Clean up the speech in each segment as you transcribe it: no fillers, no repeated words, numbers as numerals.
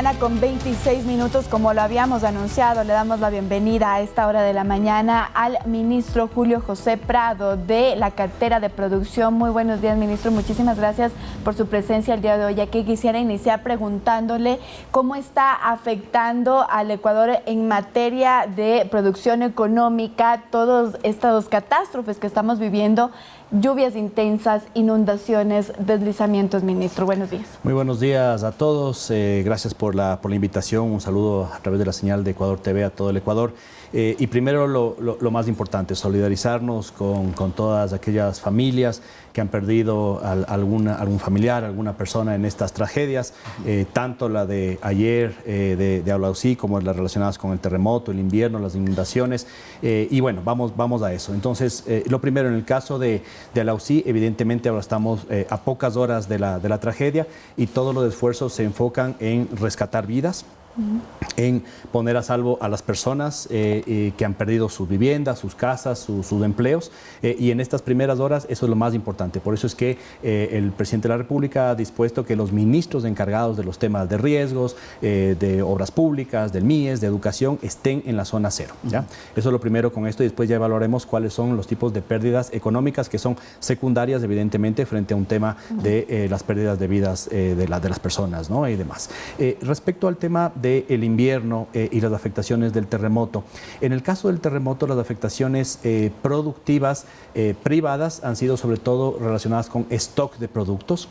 mañana con 26 minutos, como lo habíamos anunciado, le damos la bienvenida a esta hora de la mañana al ministro Julio José Prado de la cartera de producción. Muy buenos días, ministro. Muchísimas gracias por su presencia el día de hoy. Aquí quisiera iniciar preguntándole cómo está afectando al Ecuador en materia de producción económica todos estos catástrofes que estamos viviendo. Lluvias intensas, inundaciones, deslizamientos, ministro. Buenos días. Muy buenos días a todos. Gracias por la invitación. Un saludo a través de la señal de Ecuador TV a todo el Ecuador. Y primero lo más importante, solidarizarnos con todas aquellas familias que han perdido algún familiar, alguna persona en estas tragedias, tanto la de ayer de Alausí como las relacionadas con el terremoto, el invierno, las inundaciones. Y bueno, vamos a eso. Entonces, lo primero, en el caso de Alausí, evidentemente ahora estamos a pocas horas de la tragedia y todos los esfuerzos se enfocan en rescatar vidas, en poner a salvo a las personas que han perdido sus viviendas, sus casas, sus empleos, y en estas primeras horas eso es lo más importante. Por eso es que el presidente de la República ha dispuesto que los ministros encargados de los temas de riesgos, de obras públicas, del MIES, de educación, estén en la zona cero, ¿ya? Eso es lo primero con esto, y después ya evaluaremos cuáles son los tipos de pérdidas económicas que son secundarias, evidentemente, frente a un tema de las pérdidas de vidas de las personas, ¿no? Y demás. Respecto al tema del invierno y las afectaciones del terremoto. En el caso del terremoto, las afectaciones productivas privadas han sido sobre todo relacionadas con stock de productos.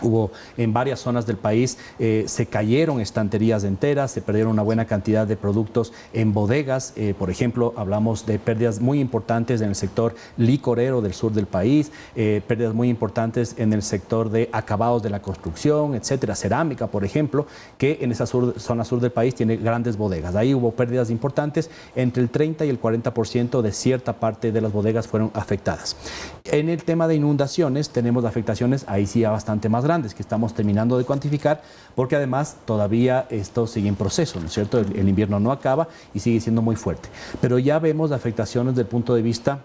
Hubo en varias zonas del país, se cayeron estanterías enteras, se perdieron una buena cantidad de productos en bodegas. Por ejemplo, hablamos de pérdidas muy importantes en el sector licorero del sur del país, pérdidas muy importantes en el sector de acabados de la construcción, etcétera, cerámica, por ejemplo, que en esa zona sur del país tiene grandes bodegas. Ahí hubo pérdidas importantes, entre el 30 y el 40% de cierta parte de las bodegas fueron afectadas. En el tema de inundaciones tenemos afectaciones ahí sí bastante más grandes que estamos terminando de cuantificar, porque además todavía esto sigue en proceso, ¿no es cierto? El invierno no acaba y sigue siendo muy fuerte. Pero ya vemos afectaciones desde el punto de vista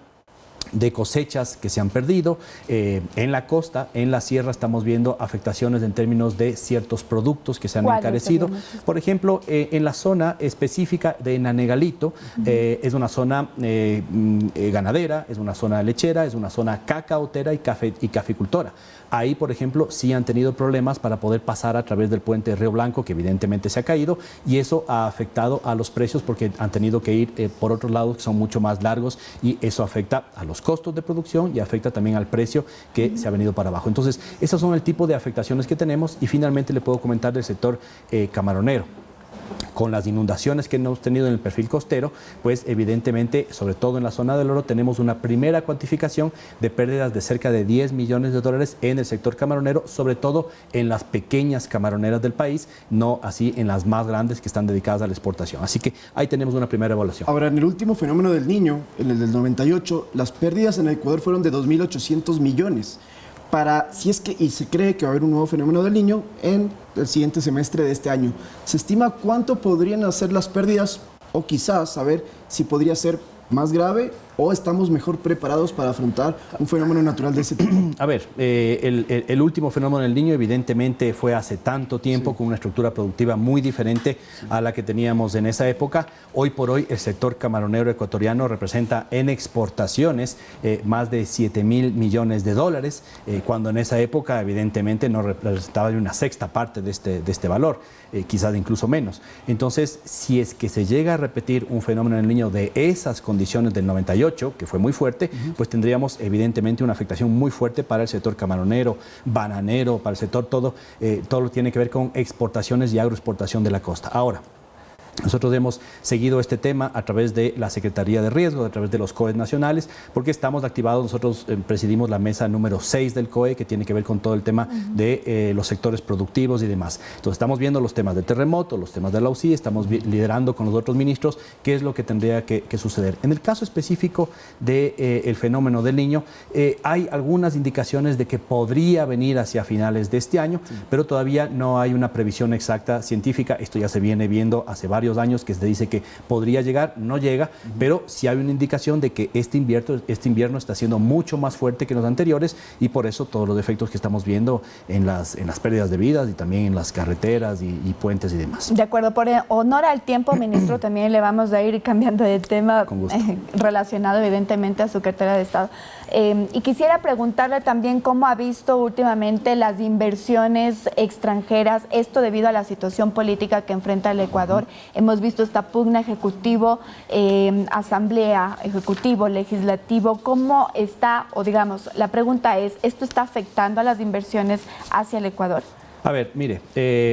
de cosechas que se han perdido. En la costa, en la sierra, estamos viendo afectaciones en términos de ciertos productos que se han encarecido. Por ejemplo, en la zona específica de Nanegalito, es una zona ganadera, es una zona lechera, es una zona cacaotera y caficultora. Ahí, por ejemplo, sí han tenido problemas para poder pasar a través del puente de Río Blanco, que evidentemente se ha caído, y eso ha afectado a los precios porque han tenido que ir por otros lados que son mucho más largos, y eso afecta a los costos de producción y afecta también al precio que se ha venido para abajo. Entonces, esos son el tipo de afectaciones que tenemos. Y finalmente le puedo comentar del sector camaronero. Con las inundaciones que hemos tenido en el perfil costero, pues evidentemente, sobre todo en la zona del Oro, tenemos una primera cuantificación de pérdidas de cerca de 10 millones de dólares en el sector camaronero, sobre todo en las pequeñas camaroneras del país, no así en las más grandes que están dedicadas a la exportación. Así que ahí tenemos una primera evaluación. Ahora, en el último fenómeno del Niño, en el del 98, las pérdidas en el Ecuador fueron de 2.800 millones. Si es que, y se cree que va a haber un nuevo fenómeno del Niño en el siguiente semestre de este año, ¿se estima cuánto podrían ser las pérdidas, o quizás saber si podría ser más grave o estamos mejor preparados para afrontar un fenómeno natural de ese tipo? A ver, el último fenómeno del Niño evidentemente fue hace tanto tiempo, sí, con una estructura productiva muy diferente a la que teníamos en esa época. Hoy por hoy el sector camaronero ecuatoriano representa en exportaciones más de 7.000 millones de dólares, cuando en esa época evidentemente no representaba ni una sexta parte de este valor, quizás incluso menos. Entonces, si es que se llega a repetir un fenómeno del Niño de esas condiciones del 98, que fue muy fuerte, pues tendríamos evidentemente una afectación muy fuerte para el sector camaronero, bananero, para el sector todo lo que tiene que ver con exportaciones y agroexportación de la costa. Ahora, nosotros hemos seguido este tema a través de la Secretaría de Riesgo, a través de los COEs nacionales, porque estamos activados. Nosotros presidimos la mesa número 6 del COE, que tiene que ver con todo el tema de los sectores productivos y demás. Entonces estamos viendo los temas de terremoto, los temas de la UCI, estamos liderando con los otros ministros qué es lo que tendría que suceder. En el caso específico del fenómeno del Niño, hay algunas indicaciones de que podría venir hacia finales de este año, pero todavía no hay una previsión exacta científica. Esto ya se viene viendo hace varios varios años que se dice que podría llegar, no llega, pero sí hay una indicación de que este invierno está siendo mucho más fuerte que los anteriores y por eso todos los efectos que estamos viendo en las pérdidas de vidas y también en las carreteras y puentes y demás. De acuerdo, por honor al tiempo, ministro, también le vamos a ir cambiando de tema relacionado evidentemente a su cartera de Estado. Y quisiera preguntarle también cómo ha visto últimamente las inversiones extranjeras, esto debido a la situación política que enfrenta el Ecuador. Hemos visto esta pugna ejecutivo, asamblea, ejecutivo, legislativo. ¿Cómo está, o digamos, la pregunta es, ¿esto está afectando a las inversiones hacia el Ecuador? A ver, mire,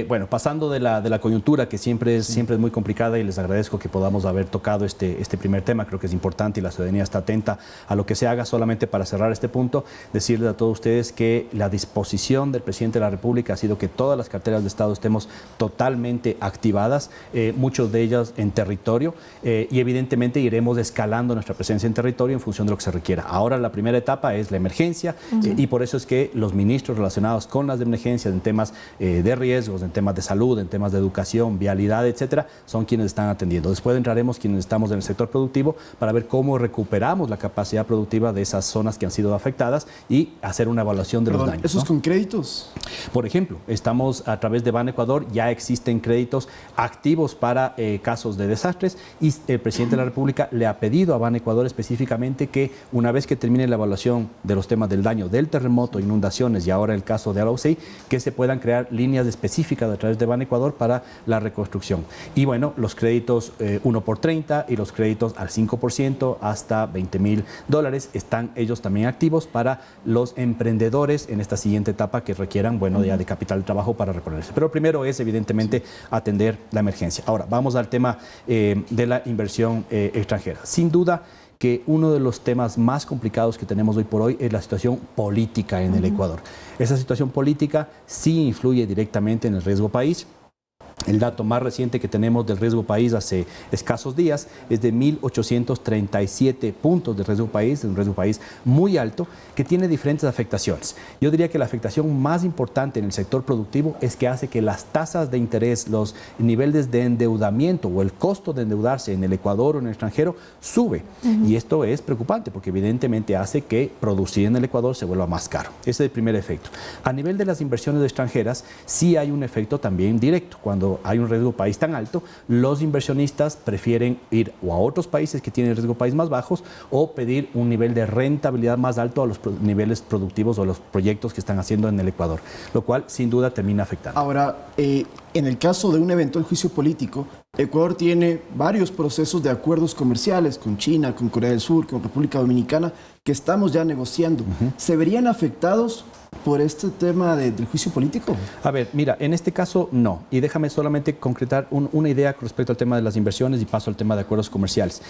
bueno, pasando de la coyuntura, que siempre es muy complicada, y les agradezco que podamos haber tocado este primer tema, creo que es importante y la ciudadanía está atenta a lo que se haga. Solamente para cerrar este punto, decirles a todos ustedes que la disposición del presidente de la República ha sido que todas las carteras de Estado estemos totalmente activadas, muchos de ellas en territorio, y evidentemente iremos escalando nuestra presencia en territorio en función de lo que se requiera. Ahora la primera etapa es la emergencia, y por eso es que los ministros relacionados con las emergencias en temas de riesgos, en temas de salud, en temas de educación, vialidad, etcétera, son quienes están atendiendo. Después entraremos quienes estamos en el sector productivo para ver cómo recuperamos la capacidad productiva de esas zonas que han sido afectadas y hacer una evaluación de los daños. ¿Esos con créditos? Por ejemplo, estamos a través de Banecuador, ya existen créditos activos para casos de desastres y el presidente de la República le ha pedido a Banecuador específicamente que una vez que termine la evaluación de los temas del daño del terremoto, inundaciones y ahora el caso de Arauzey, que se puedan crear líneas específicas a través de Banecuador para la reconstrucción. Y bueno, los créditos 1 por 30 y los créditos al 5% hasta $20,000 están ellos también activos para los emprendedores en esta siguiente etapa que requieran, bueno, ya de capital de trabajo para reponerse. Pero primero es evidentemente atender la emergencia. Ahora, vamos al tema de la inversión extranjera. Sin duda que uno de los temas más complicados que tenemos hoy por hoy es la situación política en el Ecuador. Esa situación política sí influye directamente en el riesgo país. El dato más reciente que tenemos del riesgo país hace escasos días es de 1.837 puntos de riesgo país, un riesgo país muy alto que tiene diferentes afectaciones. Yo diría que la afectación más importante en el sector productivo es que hace que las tasas de interés, los niveles de endeudamiento o el costo de endeudarse en el Ecuador o en el extranjero sube. Y esto es preocupante porque evidentemente hace que producir en el Ecuador se vuelva más caro. Ese es el primer efecto. A nivel de las inversiones extranjeras, sí hay un efecto también directo. Cuando hay un riesgo país tan alto, los inversionistas prefieren ir o a otros países que tienen riesgo país más bajos o pedir un nivel de rentabilidad más alto a los niveles productivos o los proyectos que están haciendo en el Ecuador, lo cual sin duda termina afectando. Ahora, en el caso de un eventual juicio político, Ecuador tiene varios procesos de acuerdos comerciales con China, con Corea del Sur, con República Dominicana, que estamos ya negociando. ¿Se verían afectados por este tema del juicio político? A ver, mira, en este caso no. Y déjame solamente concretar una idea con respecto al tema de las inversiones y paso al tema de acuerdos comerciales.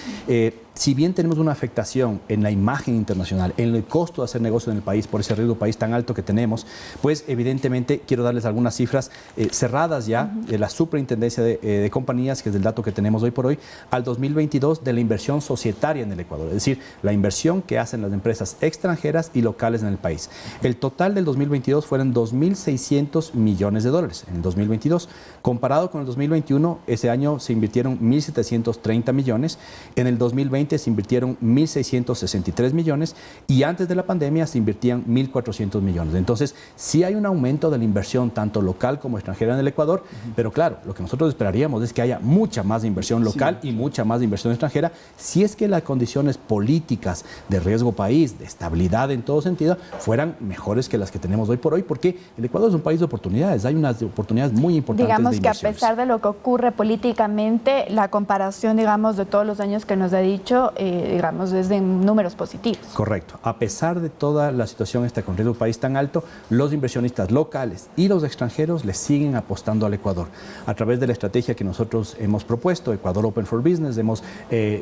Si bien tenemos una afectación en la imagen internacional, en el costo de hacer negocio en el país por ese riesgo país tan alto que tenemos, pues evidentemente quiero darles algunas cifras cerradas ya de la Superintendencia de Compañías, que es el dato que tenemos hoy por hoy, al 2022 de la inversión societaria en el Ecuador, es decir, la inversión que hacen las empresas extranjeras y locales en el país. El total del 2022 fueron $2.600 millones en el 2022. Comparado con el 2021, ese año se invirtieron 1.730 millones, en el 2020 se invirtieron 1.663 millones y antes de la pandemia se invertían 1.400 millones. Entonces, sí hay un aumento de la inversión tanto local como extranjera en el Ecuador, pero claro, lo que nosotros esperaríamos es que haya mucha más inversión local y mucha más inversión extranjera si es que las condiciones políticas de riesgo país, de estabilidad en todo sentido, fueran mejores que las que tenemos hoy por hoy, porque el Ecuador es un país de oportunidades, hay unas oportunidades muy importantes de inversiones. Digamos que a pesar de lo que ocurre políticamente, la comparación, digamos, de todos los años que nos ha dicho, digamos, es de números positivos. Correcto. A pesar de toda la situación esta con riesgo país tan alto, los inversionistas locales y los extranjeros le siguen apostando al Ecuador. A través de la estrategia que nosotros hemos propuesto, Ecuador Open for Business, hemos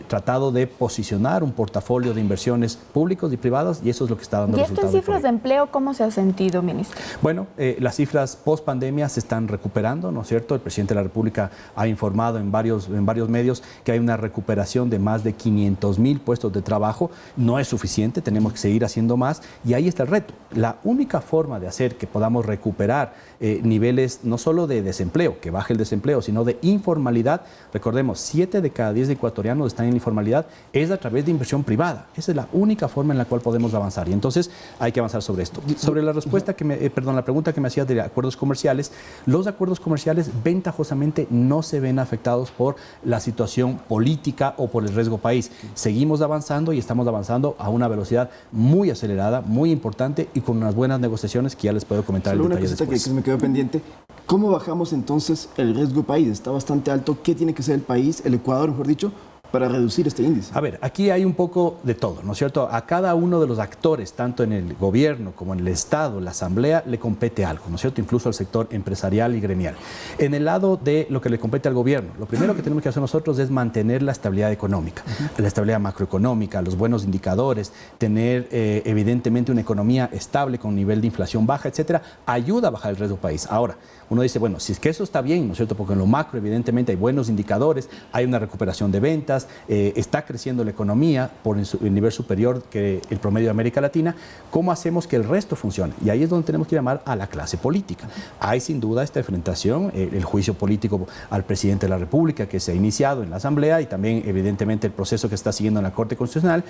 tratado de posicionar un portafolio de inversiones públicos y privadas y eso es lo que está dando resultados. ¿Y esto en cifras de empleo cómo se ha sentido, ministro? Bueno, las cifras post pandemia se están recuperando, ¿no es cierto? El presidente de la República ha informado en varios medios que hay una recuperación de más de 500,000 puestos de trabajo. No es suficiente, tenemos que seguir haciendo más y ahí está el reto. La única forma de hacer que podamos recuperar niveles no solo de desempleo, que baje el desempleo, sino de informalidad informalidad, recordemos, 7 de cada 10 ecuatorianos están en la informalidad, es a través de inversión privada. Esa es la única forma en la cual podemos avanzar y entonces hay que avanzar sobre esto. Sobre la respuesta la pregunta que me hacías de acuerdos comerciales, los acuerdos comerciales ventajosamente no se ven afectados por la situación política o por el riesgo país. Seguimos avanzando y estamos avanzando a una velocidad muy acelerada, muy importante y con unas buenas negociaciones que ya les puedo comentar el detalle después. Una cosita que me quedó pendiente. ¿Cómo bajamos entonces el riesgo país? Está bastante alto. ¿Qué tiene que hacer el país, el Ecuador, mejor dicho, para reducir este índice? A ver, aquí hay un poco de todo, ¿no es cierto? A cada uno de los actores, tanto en el gobierno como en el Estado, la Asamblea, le compete algo, ¿no es cierto? Incluso al sector empresarial y gremial. En el lado de lo que le compete al gobierno, lo primero que tenemos que hacer nosotros es mantener la estabilidad económica, la estabilidad macroeconómica, los buenos indicadores, tener evidentemente una economía estable con un nivel de inflación baja, etcétera, ayuda a bajar el riesgo país. Ahora, uno dice, bueno, si es que eso está bien, ¿no es cierto? Porque en lo macro evidentemente hay buenos indicadores, hay una recuperación de ventas, está creciendo la economía por el nivel superior que el promedio de América Latina. ¿Cómo hacemos que el resto funcione? Y ahí es donde tenemos que llamar a la clase política. Hay sin duda esta enfrentación, el juicio político al presidente de la República que se ha iniciado en la Asamblea y también evidentemente el proceso que está siguiendo en la Corte Constitucional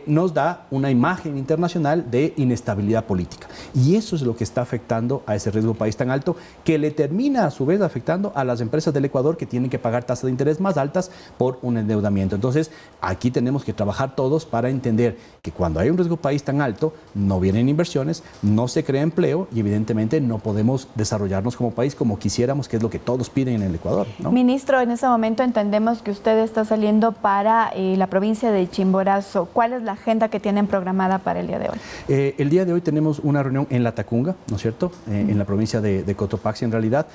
nos da una imagen internacional de inestabilidad política. Y eso es lo que está afectando a ese riesgo país tan alto que le termina a su vez afectando a las empresas del Ecuador que tienen que pagar tasas de interés más altas por un endeudamiento. Entonces, aquí tenemos que trabajar todos para entender que cuando hay un riesgo país tan alto, no vienen inversiones, no se crea empleo y evidentemente no podemos desarrollarnos como país como quisiéramos, que es lo que todos piden en el Ecuador, ¿no? Ministro, en ese momento entendemos que usted está saliendo para la provincia de Chimborazo. ¿Cuál es la agenda que tienen programada para el día de hoy? El día de hoy tenemos una reunión en La Tacunga, ¿no es cierto? En la provincia de Cotopaxi, en realidad.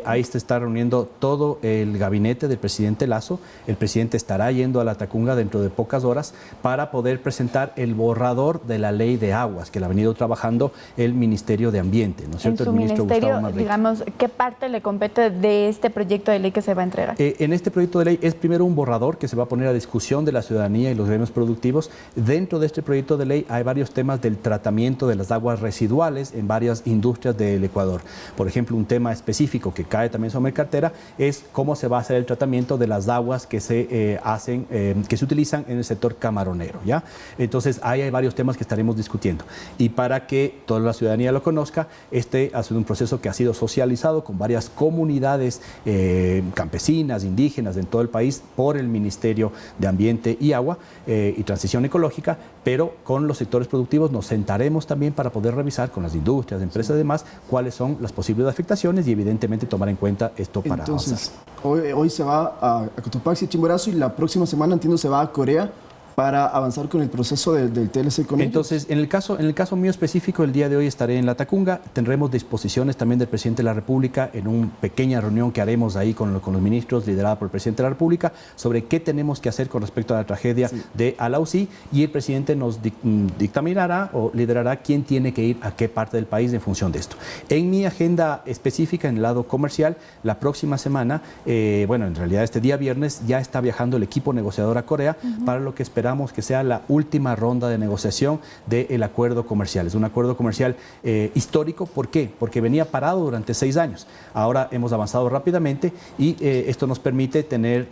Ahí se está reuniendo todo el gabinete del presidente Lasso. El presidente estará yendo a La Tacunga dentro de pocas horas para poder presentar el borrador de la ley de aguas que la ha venido trabajando el Ministerio de Ambiente, ¿no es cierto? En su ministerio, digamos, ¿qué parte le compete de este proyecto de ley que se va a entregar? En este proyecto de ley es primero un borrador que se va a poner a discusión de la ciudadanía y los gremios productivos. Dentro de este proyecto de ley hay varios temas del tratamiento de las aguas residuales en varias industrias del Ecuador. Por ejemplo, un tema específico que cae también sobre mi cartera es cómo se va a hacer el tratamiento de las aguas que se que se utilizan en el sector camaronero, ¿ya? Entonces, ahí hay varios temas que estaremos discutiendo. Y para que toda la ciudadanía lo conozca, este ha sido un proceso que ha sido socializado con varias comunidades campesinas, indígenas en todo el país por el Ministerio de Ambiente y Agua y Transición Ecológica, pero con los sectores productivos nos sentaremos también para poder revisar con las industrias, empresas y demás, cuáles son las posibles afectaciones y evidentemente tomar en cuenta esto para Entonces, avanzar. Hoy se va a Cotopaxi y Chimborazo y la próxima semana, entiendo, se va a Corea para avanzar con el proceso del TLC con ellos. Entonces, en el caso mío específico, el día de hoy estaré en La Tacunga. Tendremos disposiciones también del presidente de la República en una pequeña reunión que haremos ahí con los ministros, liderada por el presidente de la República, sobre qué tenemos que hacer con respecto a la tragedia de Alausí, y el presidente nos dictaminará o liderará quién tiene que ir a qué parte del país en función de esto. En mi agenda específica, en el lado comercial, la próxima semana, en realidad este día viernes, ya está viajando el equipo negociador a Corea para lo que esperamos que sea la última ronda de negociación del acuerdo comercial. Es un acuerdo comercial histórico. ¿Por qué? Porque venía parado durante 6 años. Ahora hemos avanzado rápidamente y esto nos permite tener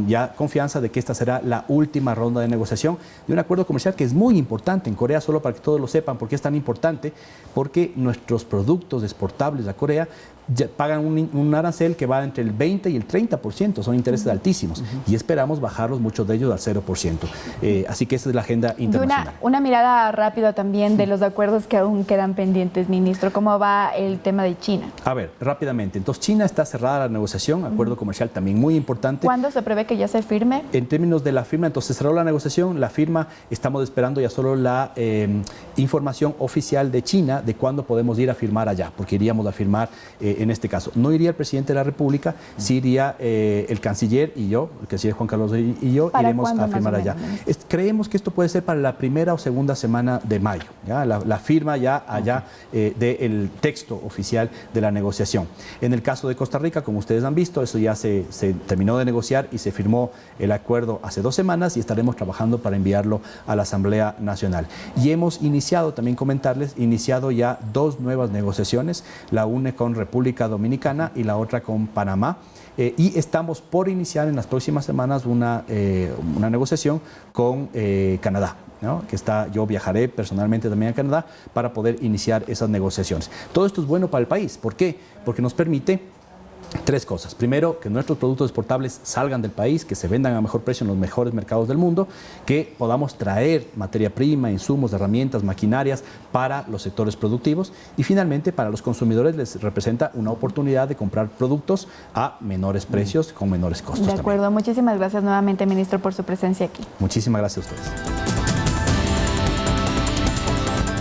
ya confianza de que esta será la última ronda de negociación de un acuerdo comercial que es muy importante en Corea, solo para que todos lo sepan. ¿Por qué es tan importante? Porque nuestros productos exportables a Corea ya pagan un arancel que va entre el 20 y el 30%, son intereses altísimos y esperamos bajarlos, muchos de ellos, al 0%. Así que esa es la agenda internacional. Una mirada rápida también de los acuerdos que aún quedan pendientes, ministro. ¿Cómo va el tema de China? A ver, rápidamente. Entonces, China está cerrada la negociación, acuerdo comercial también muy importante. ¿Cuándo se prevé que ya se firme? En términos de la firma, entonces cerró la negociación, la firma, estamos esperando ya solo la información oficial de China de cuándo podemos ir a firmar allá, porque iríamos a firmar en este caso. No iría el presidente de la República, sí iría el canciller y yo, el canciller Juan Carlos y yo, iremos a firmar allá. Creemos que esto puede ser para la primera o segunda semana de mayo, ¿ya? La firma ya allá del texto oficial de la negociación. En el caso de Costa Rica, como ustedes han visto, eso ya se terminó de negociar y se firmó el acuerdo hace 2 semanas y estaremos trabajando para enviarlo a la Asamblea Nacional. Y hemos iniciado, también comentarles, ya 2 nuevas negociaciones, la una con República Dominicana y la otra con Panamá. Y estamos por iniciar en las próximas semanas una negociación con Canadá, ¿no? Yo viajaré personalmente también a Canadá para poder iniciar esas negociaciones. Todo esto es bueno para el país. ¿Por qué? Porque nos permite 3 cosas. Primero, que nuestros productos exportables salgan del país, que se vendan a mejor precio en los mejores mercados del mundo, que podamos traer materia prima, insumos, herramientas, maquinarias para los sectores productivos y finalmente para los consumidores les representa una oportunidad de comprar productos a menores precios, con menores costos. De acuerdo, muchísimas gracias nuevamente, ministro, por su presencia aquí. Muchísimas gracias a ustedes.